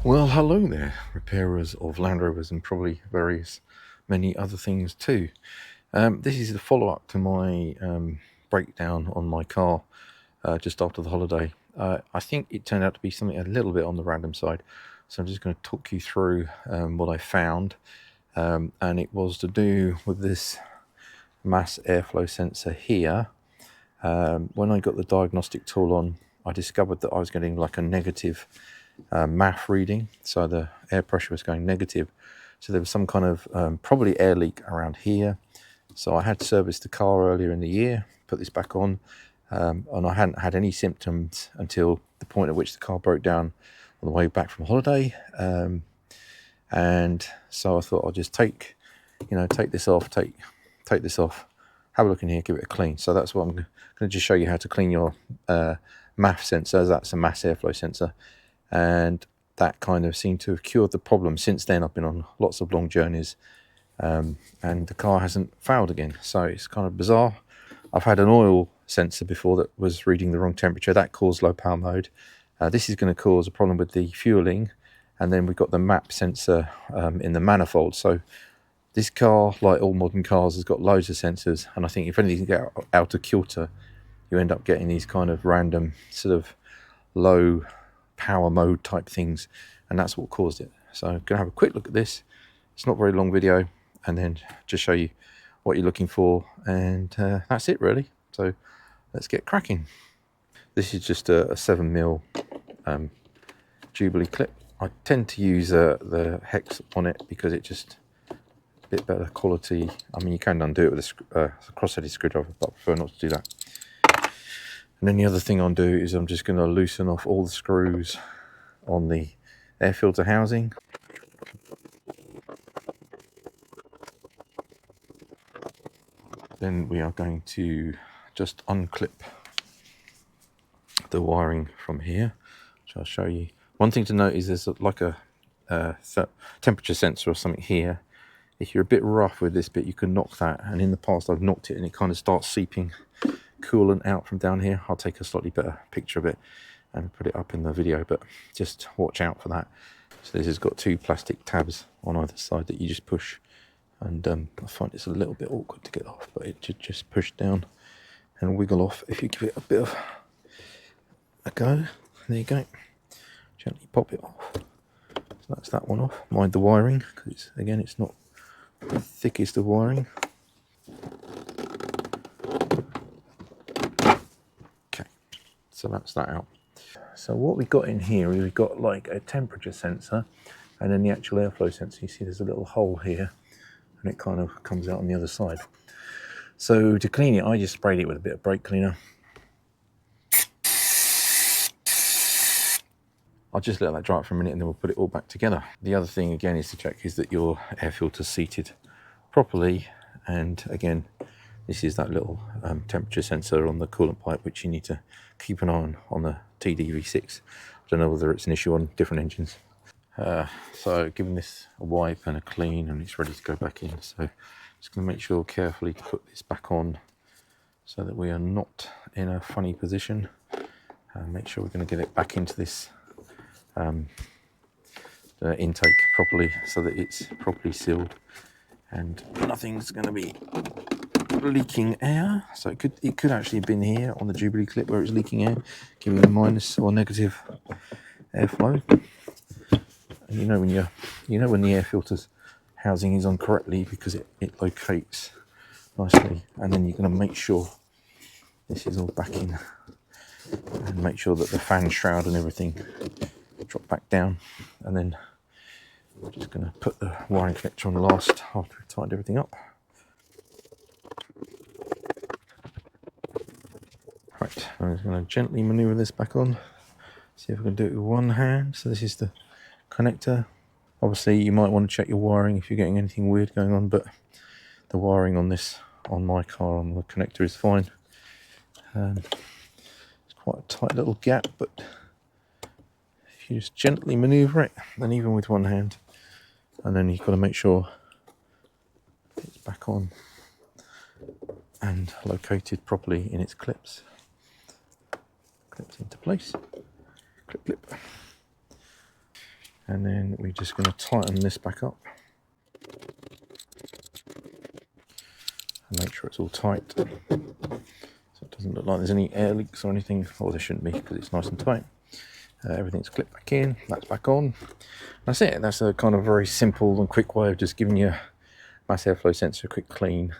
Well, hello there, repairers of Land Rovers and probably many other things too. This is the follow-up to my breakdown on my car just after the holiday. I think it turned out to be something a little bit on the random side, so I'm just going to talk you through what I found, and it was to do with this mass airflow sensor here. When I got the diagnostic tool on, I discovered that I was getting like a negative MAF reading, so the air pressure was going negative. So there was some kind of probably air leak around here. So I had serviced the car earlier in the year, put this back on, and I hadn't had any symptoms until the point at which the car broke down on the way back from holiday. And so I thought I'll just take this off, take this off, have a look in here, give it a clean. So that's what I'm going to just show you how to clean your MAF sensor. That's a mass airflow sensor, and that kind of seemed to have cured the problem. Since then I've been on lots of long journeys, and the car hasn't failed again, so it's kind of bizarre. I've had an oil sensor before that was reading the wrong temperature. That caused low power mode. This is going to cause a problem with the fueling, and then we've got the MAP sensor in the manifold. So this car, like all modern cars, has got loads of sensors, and I think if anything get out of kilter, you end up getting these kind of random sort of low power mode type things, and that's what caused it. So I'm gonna have a quick look at this. It's not a very long video, and then just show you what you're looking for, and that's it really. So let's get cracking. This is just a 7mm Jubilee clip. I tend to use the hex on it because it just a bit better quality. I mean, you can undo it with a cross-headed screwdriver, but I prefer not to do that. And then the other thing I'll do is I'm just going to loosen off all the screws on the air filter housing. Then we are going to just unclip the wiring from here, which I'll show you. One thing to note is there's like a temperature sensor or something here. If you're a bit rough with this bit, you can knock that, and in the past I've knocked it and it kind of starts seeping coolant out from down here. I'll take a slightly better picture of it and put it up in the video, but just watch out for that. So this has got two plastic tabs on either side that you just push, and I find it's a little bit awkward to get off, but it should just push down and wiggle off if you give it a bit of a go. There you go, gently pop it off. So that's that one off. Mind the wiring, because again it's not the thickest of wiring. Okay, so that's that out. So what we've got in here is we've got like a temperature sensor, and then the actual airflow sensor. You see there's a little hole here, and it kind of comes out on the other side. So to clean it, I just sprayed it with a bit of brake cleaner. I'll just let that dry out for a minute and then we'll put it all back together. The other thing again is to check is that your air filter's seated properly, and again this is that little temperature sensor on the coolant pipe which you need to keep an eye on the TDV6. I don't know whether it's an issue on different engines. So giving this a wipe and a clean, and it's ready to go back in. So just going to make sure carefully to put this back on so that we are not in a funny position. Make sure we're going to get it back into this intake properly so that it's properly sealed and nothing's going to be leaking air. So it could actually have been here on the Jubilee clip where it's leaking air, giving a minus or negative airflow. And you know when the air filter's housing is on correctly, because it locates nicely. And then you're going to make sure this is all back in, and make sure that the fan shroud and everything drop back down. And then we're just going to put the wiring connector on last after we've tightened everything up. Right, I'm just going to gently maneuver this back on. See if I can do it with one hand. So this is the connector. Obviously you might want to check your wiring if you're getting anything weird going on, but the wiring on my car on the connector is fine. It's quite a tight little gap, but if you just gently maneuver it, then even with one hand, and then you've got to make sure it's back on and located properly in its clips. Clips into place. Clip, clip. And then we're just going to tighten this back up and make sure it's all tight, so it doesn't look like there's any air leaks or anything. Or there shouldn't be, because it's nice and tight. Everything's clipped back in, that's back on. That's it. That's a kind of very simple and quick way of just giving your mass airflow sensor a quick clean.